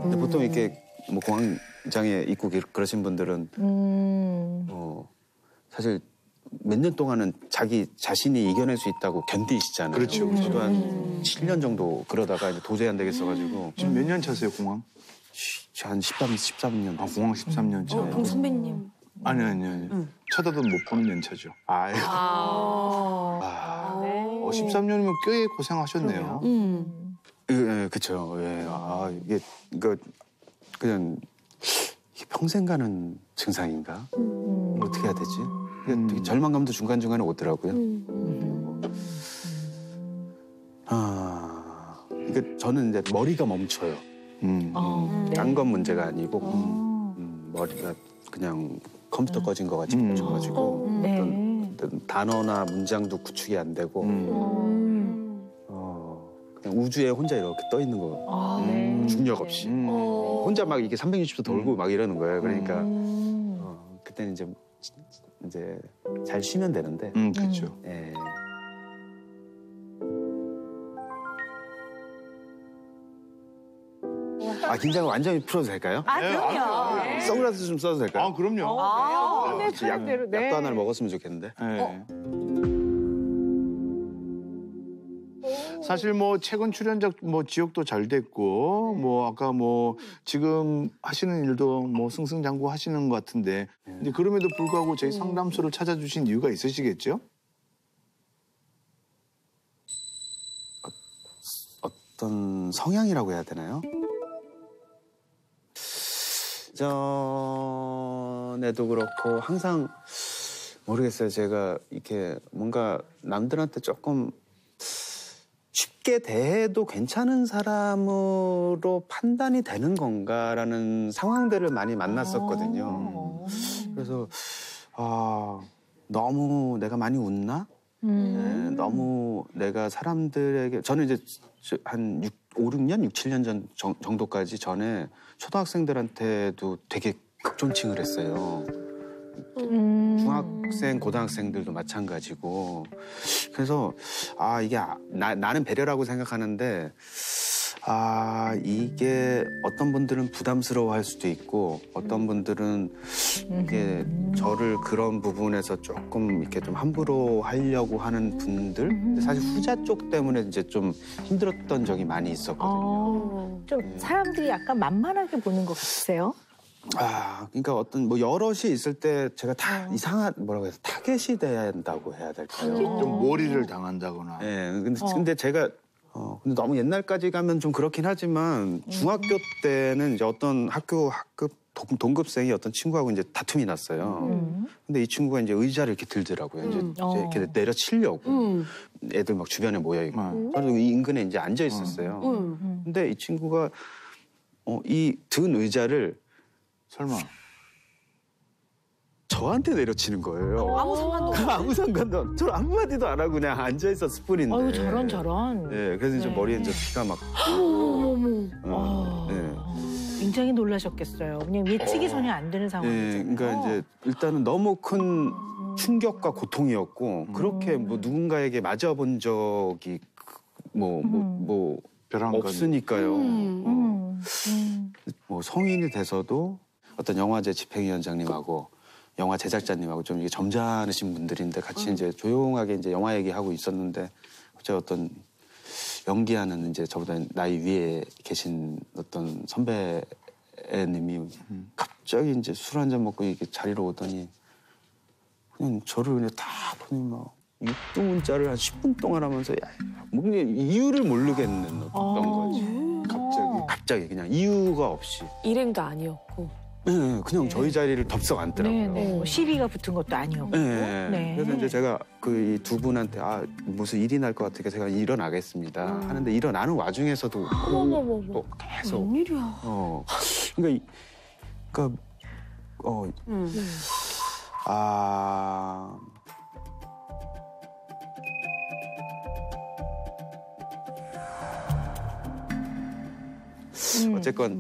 근데 보통 이렇게 뭐 공황장애 있고 그러신 분들은 사실 몇 년 동안은 자기 자신이 이겨낼 수 있다고 견디시잖아요. 그렇죠. 저도 한 7년 정도 그러다가 이제 도저히 안 되겠어가지고 지금 몇 년 차세요, 공황? 한 13년. 아, 공황 13년 차. 그럼 선배님. 아니. 쳐다도 못 보는 연차죠. 아유. 13년이면 꽤 고생하셨네요. 예, 그쵸. 예. 이게, 그냥, 이게 평생 가는 증상인가? 어떻게 해야 되지? 이게 되게 절망감도 중간중간에 오더라고요. 이게 저는 이제 머리가 멈춰요. 딴 건 문제가 아니고, 머리가 그냥 컴퓨터 꺼진 것 같이 멈춰가지고, 어떤 단어나 문장도 구축이 안 되고, 그냥 우주에 혼자 이렇게 떠 있는 거, 중력 없이. 혼자 막 이게 360도 돌고 막 이러는 거예요. 그러니까, 그때는 이제 잘 쉬면 되는데. 그렇죠. 예. 긴장을 완전히 풀어도 될까요? 그럼요. 선글라스 좀 써도 될까요? 그럼요. 네, 그대로. 약도 하나를 먹었으면 좋겠는데. 네. 사실 뭐 최근 출연작 뭐 지역도 잘 됐고 뭐 아까 뭐 지금 하시는 일도 뭐 승승장구 하시는 것 같은데 근데 그럼에도 불구하고 저희 상담소를 찾아주신 이유가 있으시겠죠? 어떤 성향이라고 해야 되나요? 전에도 그렇고 항상 모르겠어요. 제가 이렇게 뭔가 남들한테 조금 쉽게 대해도 괜찮은 사람으로 판단이 되는 건가라는 상황들을 많이 만났었거든요. 그래서 너무 내가 많이 웃나? 네, 너무 내가 사람들에게 저는 이제 한 5, 6년, 6, 7년 전 정도까지 전에 초등학생들한테도 되게 극존칭을 했어요. 중학생, 고등학생들도 마찬가지고. 그래서 이게 나는 배려라고 생각하는데 이게 어떤 분들은 부담스러워할 수도 있고 어떤 분들은 이게 저를 그런 부분에서 조금 이렇게 좀 함부로 하려고 하는 분들 근데 사실 후자 쪽 때문에 이제 좀 힘들었던 적이 많이 있었거든요. 좀 사람들이 약간 만만하게 보는 것 같으세요? 그러니까 어떤 뭐 여럿이 있을 때 제가 다 이상한 뭐라고 해서 타겟이 돼야 한다고 해야 될까요? 좀 몰이를 당한다거나. 네, 근데 제가 근데 너무 옛날까지 가면 좀 그렇긴 하지만 중학교 때는 이제 어떤 학급 동급생이 어떤 친구하고 이제 다툼이 났어요. 근데 이 친구가 이제 의자를 이렇게 들더라고요. 이제 이렇게 내려치려고 애들 막 주변에 모여 있고. 저도 이 인근에 이제 앉아 있었어요. 근데 이 친구가 이 든 의자를 설마 저한테 내려치는 거예요. 아무 상관도 없어. 아무 상관도 저 아무 마디도 안 하고 그냥 앉아 있었을 뿐인데. 아유 저런. 네, 그래서 이제 머리에 이제 피가 막. 어머. 네. 굉장히 놀라셨겠어요. 그냥 예측이 전혀 안 되는 상황이잖아요. 네, 그러니까 이제 일단은 너무 큰 충격과 고통이었고 그렇게 뭐 누군가에게 맞아본 적이 벼랑 없으니까요. 뭐 성인이 돼서도 어떤 영화제 집행위원장님하고 영화 제작자님하고 좀 이게 점잖으신 분들인데 같이 이제 조용하게 이제 영화 얘기하고 있었는데 갑자기 어떤 연기하는 이제 저보다 나이 위에 계신 어떤 선배님이 갑자기 이제 술 한 잔 먹고 이렇게 자리로 오더니 그냥 저를 그냥 다 보니 막 육두문자를 한 10분 동안 하면서 뭐 그냥 이유를 모르겠는 어떤 거지. 갑자기 그냥 이유가 없이. 일행도 아니었고. 네, 그냥 저희 자리를 덥석 앉더라고요. 뭐 시비가 붙은 것도 아니었고. 네. 그래서 이제 제가 그 이 두 분한테 무슨 일이 날 것 같으니까 제가 일어나겠습니다 하는데 일어나는 와중에서도 또 계속 웬일이야. 어쨌건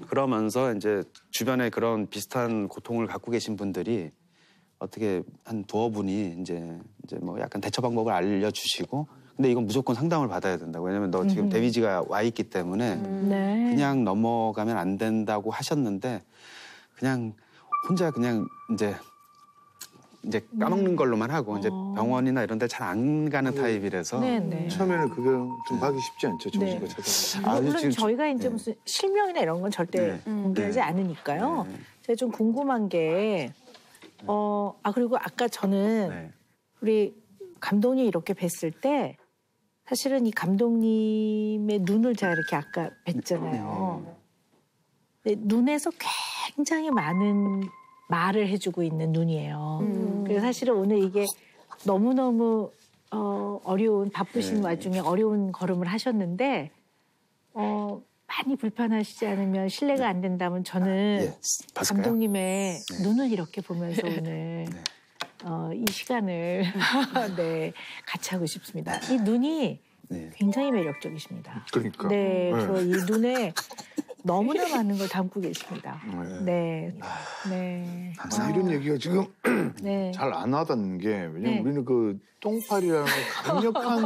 그러면서 이제 주변에 그런 비슷한 고통을 갖고 계신 분들이 어떻게 한 두어 분이 이제 뭐 약간 대처 방법을 알려주시고 근데 이건 무조건 상담을 받아야 된다고. 왜냐면 너 지금 데미지가 와 있기 때문에 네. 그냥 넘어가면 안 된다고 하셨는데 그냥 혼자 그냥 이제 까먹는 걸로만 하고 이제 병원이나 이런 데 잘 안 가는 타입이라서 네네. 처음에는 그거 좀 하기 쉽지 않죠. 정신과 네. 찾아가서. 물론 저희가 이제 무슨 실명이나 이런 건 절대 공개하지 않으니까요. 제가 좀 궁금한 게 그리고 아까 저는 네. 우리 감독님 이렇게 뵀을 때 사실은 이 감독님의 눈을 제가 이렇게 아까 뵀잖아요. 근데 눈에서 굉장히 많은 말을 해주고 있는 눈이에요. 그래서 사실은 오늘 이게 너무너무 어려운 바쁘신 와중에 어려운 걸음을 하셨는데 많이 불편하시지 않으면 실례가 안 된다면 저는 봤을까요? 감독님의 눈을 이렇게 보면서 오늘 이 시간을 네, 같이 하고 싶습니다. 이 눈이 굉장히 매력적이십니다. 그러니까. 네, 저 이 눈에 너무나 많은 걸 담고 계십니다. 네, 네. 이런 얘기가 지금 네. 잘 안 와닿는 게 왜냐면 네. 우리는 그 똥파리라는 강력한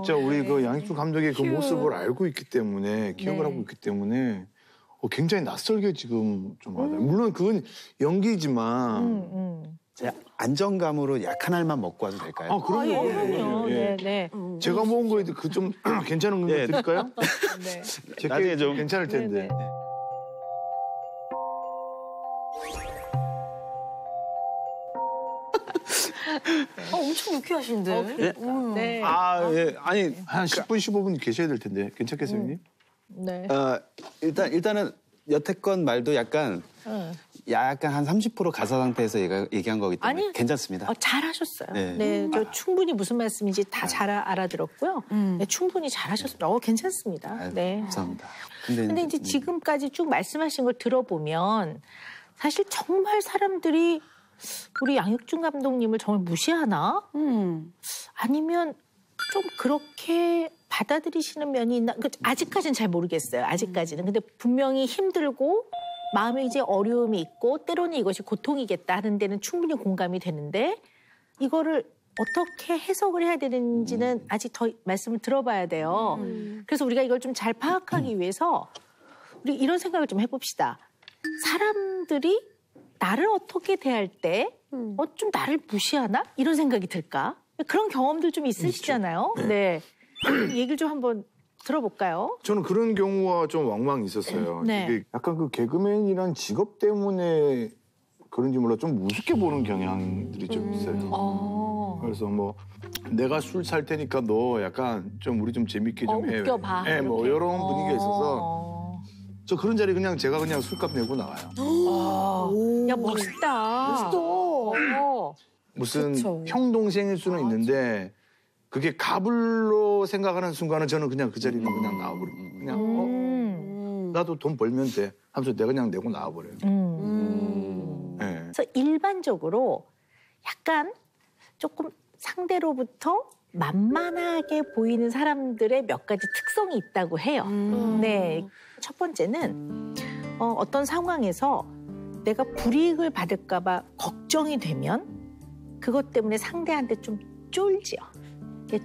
진짜 우리 그 양익준 감독의 그 모습을 알고 있기 때문에 기억을 하고 있기 때문에 굉장히 낯설게 지금 좀 와닿아요. 물론 그건 연기지만 제가 안정감으로 약한 알만 먹고 와도 될까요? 그럼요. 그럼요. 예. 네, 네. 제가 모은 거에 그 좀 괜찮은 거 드릴까요? 네. 제게 나중에 좀 괜찮을 텐데. 네, 네. 엄청 유쾌하신데. 네. 아니 한 10분, 15분 계셔야 될 텐데. 괜찮겠어요, 형님? 네. 일단은 여태껏 말도 약간 한 30% 가사 상태에서 얘기한 거기 때문에 아니, 괜찮습니다. 잘하셨어요. 네. 네, 저 충분히 무슨 말씀인지 다 잘 알아들었고요. 네, 충분히 잘하셨습니다. 괜찮습니다. 아유, 네. 감사합니다. 근데 이제 지금까지 쭉 말씀하신 걸 들어보면 사실 정말 사람들이 우리 양익준 감독님을 정말 무시하나? 아니면 좀 그렇게 받아들이시는 면이 있나? 아직까지는 잘 모르겠어요. 아직까지는. 근데 분명히 힘들고 마음에 이제 어려움이 있고 때로는 이것이 고통이겠다 하는 데는 충분히 공감이 되는데 이거를 어떻게 해석을 해야 되는지는 아직 더 말씀을 들어봐야 돼요. 그래서 우리가 이걸 좀 잘 파악하기 위해서 우리 이런 생각을 좀 해봅시다. 사람들이 나를 어떻게 대할 때 좀 나를 무시하나? 이런 생각이 들까? 그런 경험들 좀 있으시잖아요. 네. 얘기를 좀 한번 들어볼까요? 저는 그런 경우가 좀 왕왕 있었어요. 네. 이게 약간 그 개그맨이란 직업 때문에 그런지 몰라 좀 우습게 보는 경향들이 좀 있어요. 그래서 뭐 내가 술 살 테니까 너 약간 좀 우리 좀 재밌게 좀 해. 웃겨봐. 네, 뭐 이렇게. 이런 분위기가 있어서 저 그런 자리 제가 그냥 술값 내고 나와요. 야, 멋있다. 무슨 그쵸. 형 동생일 수는 있는데 그게 갑을로 생각하는 순간은 저는 그냥 그 자리는 그냥 나와버려요. 그냥 나도 돈 벌면 돼 하면서 내가 그냥 내고 나와버려요. 네. 그래서 일반적으로 약간 조금 상대로부터 만만하게 보이는 사람들의 몇 가지 특성이 있다고 해요. 네. 첫 번째는 어떤 상황에서 내가 불이익을 받을까 봐 걱정이 되면 그것 때문에 상대한테 좀 쫄지요.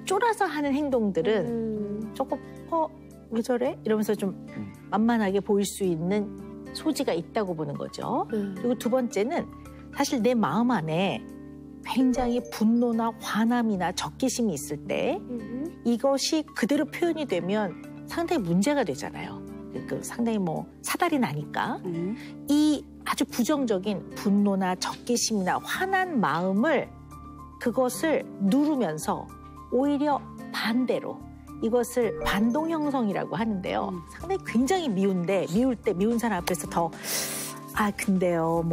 쫄아서 하는 행동들은 조금 왜 저래? 이러면서 좀 만만하게 보일 수 있는 소지가 있다고 보는 거죠. 그리고 두 번째는 사실 내 마음 안에 굉장히 분노나 화남이나 적개심이 있을 때 이것이 그대로 표현이 되면 상당히 문제가 되잖아요. 상당히 사달이 나니까 이 아주 부정적인 분노나 적개심이나 화난 마음을 그것을 누르면서 오히려 반대로 이것을 반동 형성이라고 하는데요. 상당히 굉장히 미운데 미울 때 미운 사람 앞에서 더 근데요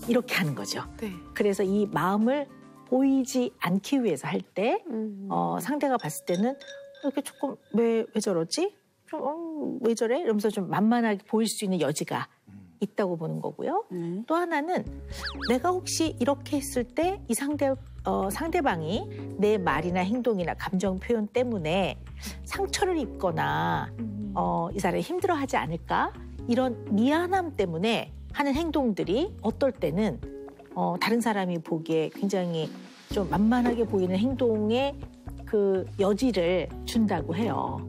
이렇게 하는 거죠. 네. 그래서 이 마음을 보이지 않기 위해서 할 때 상대가 봤을 때는 이렇게 조금 왜 저러지? 좀 왜 저래? 이러면서 좀 만만하게 보일 수 있는 여지가 있다고 보는 거고요. 또 하나는 내가 혹시 이렇게 했을 때 이 상대방이 내 말이나 행동이나 감정 표현 때문에 상처를 입거나 이 사람이 힘들어하지 않을까? 이런 미안함 때문에 하는 행동들이 어떨 때는 다른 사람이 보기에 굉장히 좀 만만하게 보이는 행동에 그 여지를 준다고 해요.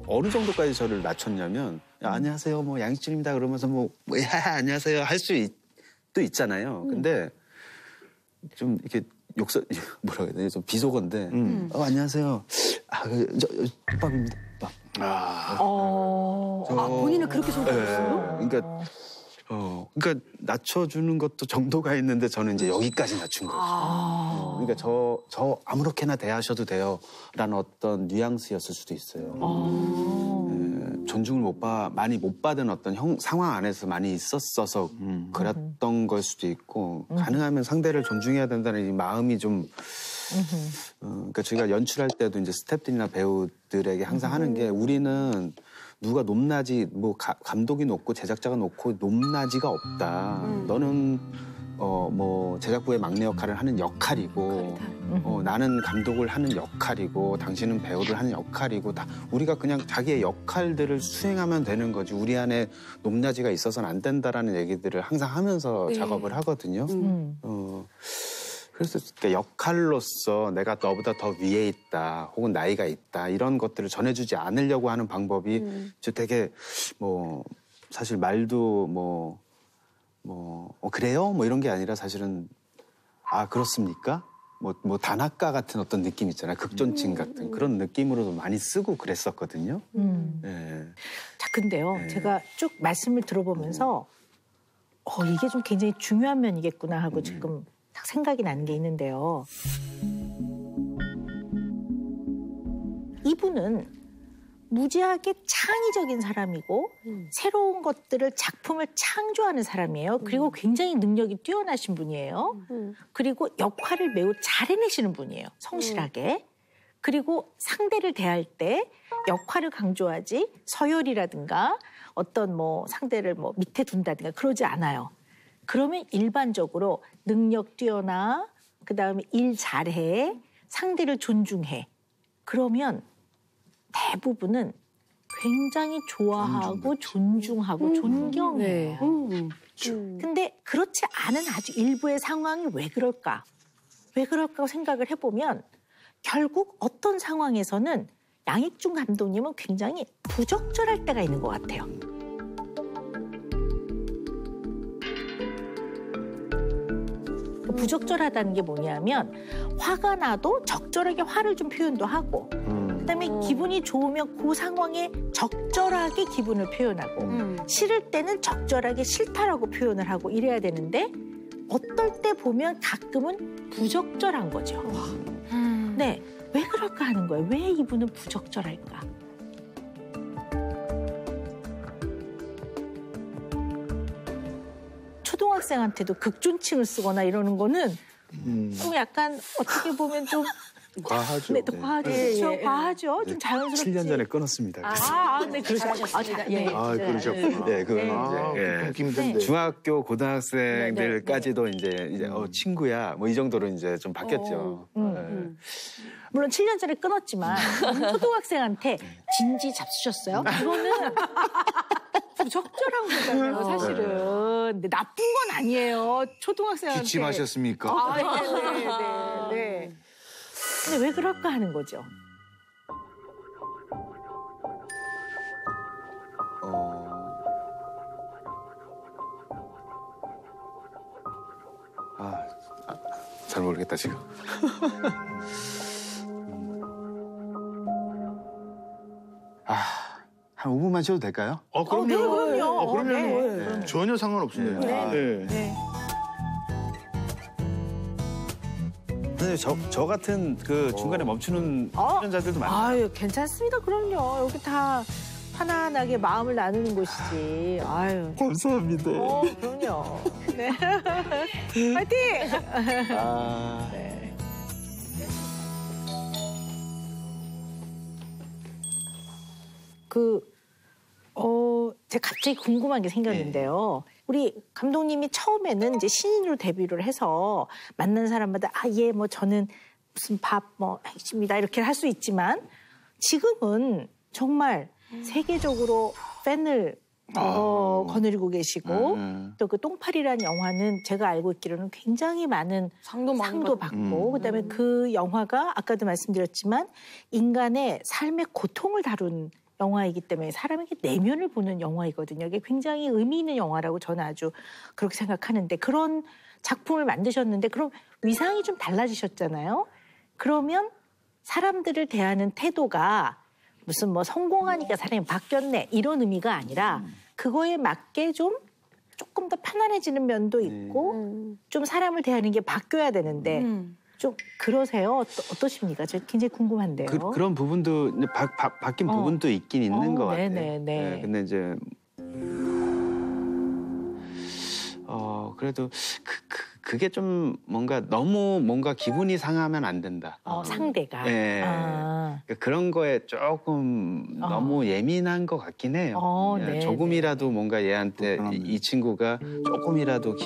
어느 정도까지 저를 낮췄냐면 야, 안녕하세요 뭐 양희철입니다 그러면서 야, 안녕하세요 할 수도 있잖아요. 근데 좀 이렇게 뭐라고 해야 되나 좀 비속어인데 안녕하세요 국밥입니다. 본인을 그렇게 소개했어요? 그러니까 낮춰주는 것도 정도가 있는데 저는 이제 여기까지 낮춘 거죠. 그러니까 저 아무렇게나 대하셔도 돼요라는 어떤 뉘앙스였을 수도 있어요. 존중을 많이 못 받은 어떤 상황 안에서 많이 있었어서 그랬던 걸 수도 있고 가능하면 상대를 존중해야 된다는 이 마음이 좀 그러니까 저희가 연출할 때도 이제 스태프들이나 배우들에게 항상 하는 게 우리는 누가 높낮이 감독이 높고 제작자가 높고 높낮이가 없다. 너는 제작부의 막내 역할을 하는 역할이고 나는 감독을 하는 역할이고 당신은 배우를 하는 역할이고 다 우리가 그냥 자기의 역할들을 수행하면 되는 거지 우리 안에 높낮이가 있어서는 안 된다라는 얘기들을 항상 하면서 작업을 하거든요. 그래서 그러니까 역할로서 내가 너보다 더 위에 있다 혹은 나이가 있다 이런 것들을 전해주지 않으려고 하는 방법이 저 되게 사실 말도 그래요? 이런 게 아니라 사실은 그렇습니까? 단학가 같은 어떤 느낌 있잖아요. 극존칭 같은 그런 느낌으로도 많이 쓰고 그랬었거든요. 네. 자, 근데요. 네. 제가 쭉 말씀을 들어보면서 이게 좀 굉장히 중요한 면이겠구나 하고 지금 딱 생각이 나는 게 있는데요. 이분은 무지하게 창의적인 사람이고 새로운 것들을 작품을 창조하는 사람이에요. 그리고 굉장히 능력이 뛰어나신 분이에요. 그리고 역할을 매우 잘 해내시는 분이에요. 성실하게. 그리고 상대를 대할 때 역할을 강조하지 서열이라든가 어떤 상대를 밑에 둔다든가 그러지 않아요. 그러면 일반적으로 능력 뛰어나 그다음에 일 잘해 상대를 존중해. 그러면 대부분은 굉장히 좋아하고 존중하고 존경해요. 근데 그렇지 않은 아주 일부의 상황이 왜 그럴까? 왜 그럴까 생각을 해보면 결국 어떤 상황에서는 양익준 감독님은 굉장히 부적절할 때가 있는 것 같아요. 부적절하다는 게 뭐냐면 화가 나도 적절하게 화를 좀 표현도 하고 그다음에 기분이 좋으면 그 상황에 적절하게 기분을 표현하고 싫을 때는 적절하게 싫다라고 표현을 하고 이래야 되는데 어떨 때 보면 가끔은 부적절한 거죠. 네, 왜 그럴까 하는 거예요. 왜 이분은 부적절할까? 초등학생한테도 극존칭을 쓰거나 이러는 거는 좀 약간 어떻게 보면 좀 과하죠. 네, 과하죠. 그렇죠? 과하죠. 좀 자연스럽지. 7년 전에 끊었습니다. 네, 그러셨습니다. 네. 그러셨구나. 네, 힘든데. 중학교 고등학생들까지도 이제 친구야 이 정도로 이제 좀 바뀌었죠. 물론 7년 전에 끊었지만 초등학생한테 진지 잡수셨어요? 이거는 부적절한 거잖아요, 사실은. 근데 나쁜 건 아니에요. 초등학생한테. 기침하셨습니까? 네. 근데 왜 그럴까 하는 거죠. 잘 모르겠다 지금. 한 5분만 쉬어도 될까요? 그럼요. 네, 그럼요. 그러면 전혀 상관없습니다. 네. 근데 저 같은 그 중간에 멈추는 출연자들도 많아요. 아유, 괜찮습니다. 그럼요. 여기 다 편안하게 마음을 나누는 곳이지. 아유. 감사합니다. 그럼요. 네. 파이팅! 네. 제가 갑자기 궁금한 게 생겼는데요. 우리 감독님이 처음에는 이제 신인으로 데뷔를 해서 만난 사람마다 저는 무슨 핵심이다 이렇게 할 수 있지만 지금은 정말 세계적으로 팬을 거느리고 계시고 또 그 똥파리라는 영화는 제가 알고 있기로는 굉장히 많은 상도 받고 그다음에 그 영화가 아까도 말씀드렸지만 인간의 삶의 고통을 다룬 영화이기 때문에 사람에게 내면을 보는 영화이거든요. 이게 굉장히 의미 있는 영화라고 저는 아주 그렇게 생각하는데 그런 작품을 만드셨는데 그럼 위상이 좀 달라지셨잖아요. 그러면 사람들을 대하는 태도가 무슨 뭐 성공하니까 사람이 바뀌었네 이런 의미가 아니라 그거에 맞게 조금 더 편안해지는 면도 있고 좀 사람을 대하는 게 바뀌어야 되는데 좀 그러세요? 어떠십니까? 저 굉장히 궁금한데요. 그런 부분도 이제 바뀐 부분도 있긴 있는 것 같아요. 네네네. 네, 근데 이제 그래도 그게 좀 너무 기분이 상하면 안 된다. 상대가. 네. 그러니까 그런 거에 조금 너무 예민한 것 같긴 해요. 네, 조금이라도 뭔가 얘한테 이 친구가 조금이라도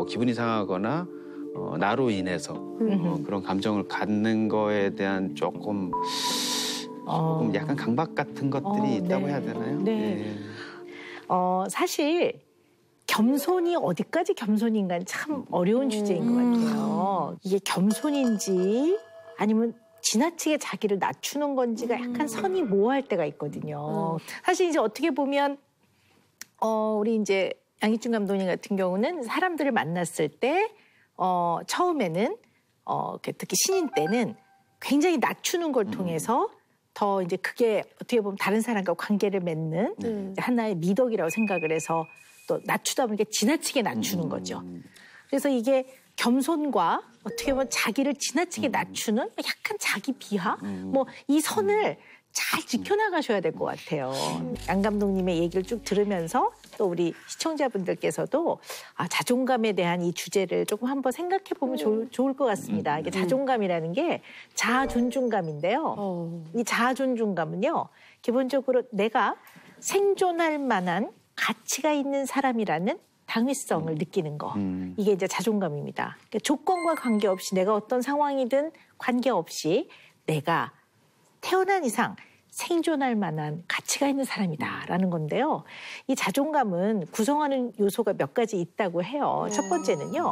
기분이 상하거나 나로 인해서 그런 감정을 갖는 거에 대한 조금 약간 강박 같은 것들이 있다고 해야 되나요? 네. 사실 겸손이 어디까지 겸손인가는 참 어려운 주제인 것 같아요. 이게 겸손인지 아니면 지나치게 자기를 낮추는 건지가 약간 선이 모호할 때가 있거든요. 사실 이제 어떻게 보면 우리 이제 양익준 감독님 같은 경우는 사람들을 만났을 때 처음에는 특히 신인 때는 굉장히 낮추는 걸 통해서 더 이제 그게 어떻게 보면 다른 사람과 관계를 맺는 하나의 미덕이라고 생각을 해서 또 낮추다 보니까 지나치게 낮추는 거죠. 그래서 이게 겸손과 어떻게 보면 자기를 지나치게 낮추는 약간 자기 비하? 뭐 이 선을 잘 지켜나가셔야 될 것 같아요. 양 감독님의 얘기를 쭉 들으면서 또 우리 시청자분들께서도 자존감에 대한 이 주제를 조금 한번 생각해 보면 좋을 것 같습니다. 이게 자존감이라는 게 자아 존중감인데요. 이 자아 존중감은요, 기본적으로 내가 생존할 만한 가치가 있는 사람이라는 당위성을 느끼는 거. 이게 이제 자존감입니다. 그러니까 조건과 관계없이 내가 어떤 상황이든 관계없이 내가 태어난 이상 생존할 만한 가치가 있는 사람이다라는 건데요. 이 자존감은 구성하는 요소가 몇 가지 있다고 해요. 첫 번째는요.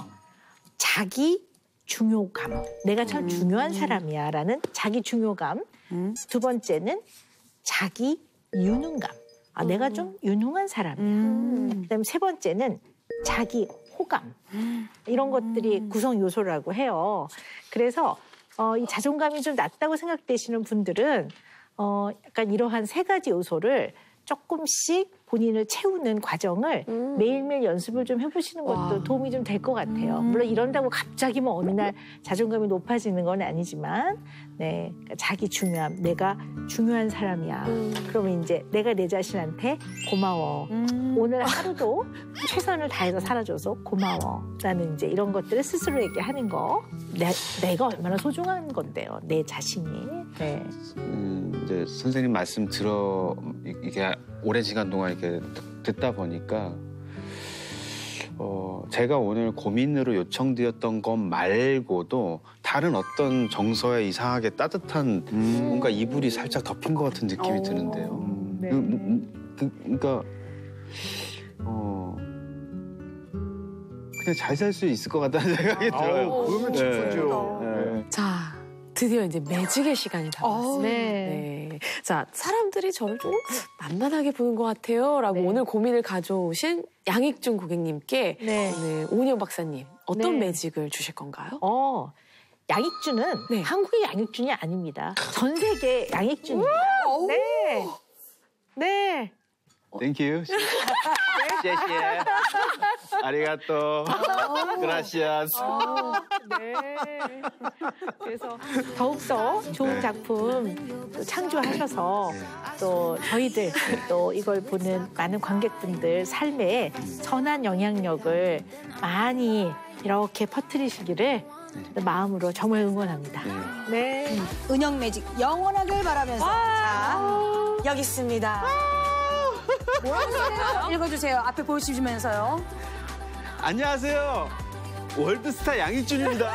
자기 중요감. 내가 참 중요한 사람이야라는 자기 중요감. 두 번째는 자기 유능감. 내가 좀 유능한 사람이야. 그다음에 세 번째는 자기 호감. 이런 것들이 구성 요소라고 해요. 그래서 이 자존감이 좀 낮다고 생각되시는 분들은 약간 이러한 세 가지 요소를 조금씩 본인을 채우는 과정을 매일매일 연습을 좀 해보시는 것도 도움이 좀 될 것 같아요. 물론 이런다고 갑자기 뭐 어느 날 자존감이 높아지는 건 아니지만, 네, 그러니까 자기 중요함, 내가 중요한 사람이야. 그러면 이제 내가 내 자신한테 고마워. 오늘 하루도 최선을 다해서 살아줘서 고마워.라는 이제 이런 것들을 스스로에게 하는 거. 내가 얼마나 소중한 건데요, 내 자신이. 네. 이제 선생님 말씀 이게 오랜 시간 동안 이렇게 듣다 보니까 제가 오늘 고민으로 요청드렸던 것 말고도 다른 어떤 정서에 이상하게 따뜻한 뭔가 이불이 살짝 덮인 것 같은 느낌이 드는데요. 네. 그러니까 그냥 잘 살 수 있을 것 같다는 생각이 들어요. 그러면 기쁘죠. 네. 자, 드디어 이제 매직의 시간이 다가왔습니다. 네. 자, 사람들이 저를 좀 만만하게 보는 것 같아요. 라고 네. 오늘 고민을 가져오신 양익준 고객님께 네. 오늘 오은영 박사님 어떤 네. 매직을 주실 건가요? 양익준은 네. 한국의 양익준이 아닙니다. 전 세계 양익준입니다. 네. 네. Thank you. 셰셰. 아리가또. 그라시아스. 네. 그래서 더욱더 좋은 작품 또 창조하셔서 또 저희들 또 이걸 보는 많은 관객분들 삶에 선한 영향력을 많이 이렇게 퍼뜨리시기를 마음으로 정말 응원합니다. 네. 은영 매직 영원하길 바라면서 자 여기 있습니다. 읽어주세요. 앞에 보여주시면서요. 안녕하세요. 월드스타 양익준입니다.